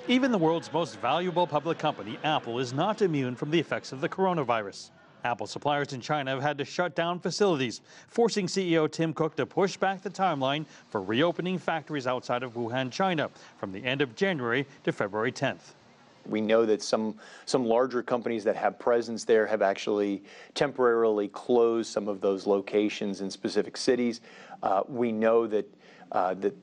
Even the world's most valuable public company, Apple, is not immune from the effects of the coronavirus. Apple suppliers in China have had to shut down facilities, forcing CEO Tim Cook to push back the timeline for reopening factories outside of Wuhan, China, from the end of January to February 10th. We know that some larger companies that have presence there have actually temporarily closed some of those locations in specific cities. We know that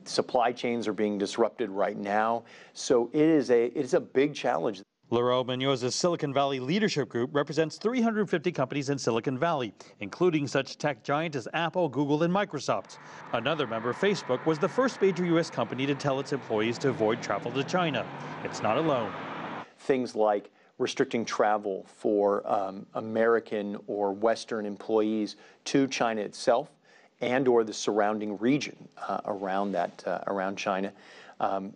supply chains are being disrupted right now. So it is a big challenge. Laurel Munoz's Silicon Valley Leadership Group represents 350 companies in Silicon Valley, including such tech giants as Apple, Google, and Microsoft. Another member, Facebook, was the first major U.S. company to tell its employees to avoid travel to China. It's not alone. Things like restricting travel for American or Western employees to China itself and or the surrounding region around China.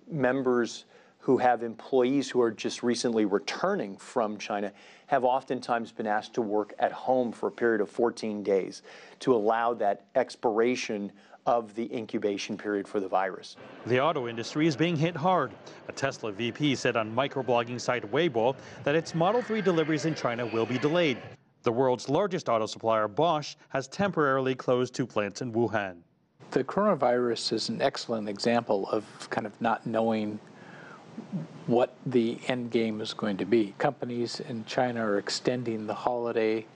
Members who have employees who are just recently returning from China have oftentimes been asked to work at home for a period of 14 days to allow that expiration of the incubation period for the virus. The auto industry is being hit hard. A Tesla VP said on microblogging site Weibo that its Model 3 deliveries in China will be delayed. The world's largest auto supplier, Bosch, has temporarily closed 2 plants in Wuhan. The coronavirus is an excellent example of kind of not knowing what the end game is going to be. Companies in China are extending the holiday,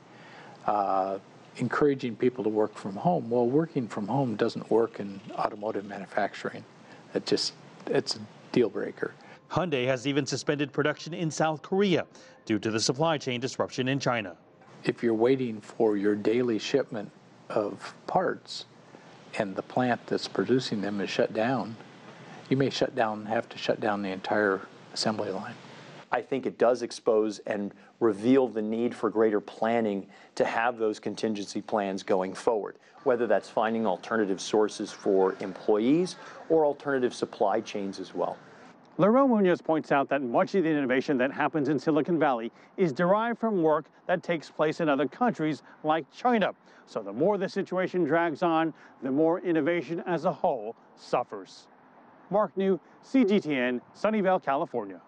encouraging people to work from home. Well, working from home doesn't work in automotive manufacturing. It's a deal breaker. Hyundai has even suspended production in South Korea due to the supply chain disruption in China. If you're waiting for your daily shipment of parts and the plant that's producing them is shut down, you may have to shut down the entire assembly line. I think it does expose and reveal the need for greater planning to have those contingency plans going forward, whether that's finding alternative sources for employees or alternative supply chains as well. Laurel Munoz points out that much of the innovation that happens in Silicon Valley is derived from work that takes place in other countries like China. So the more the situation drags on, the more innovation as a whole suffers. Mark New, CGTN, Sunnyvale, California.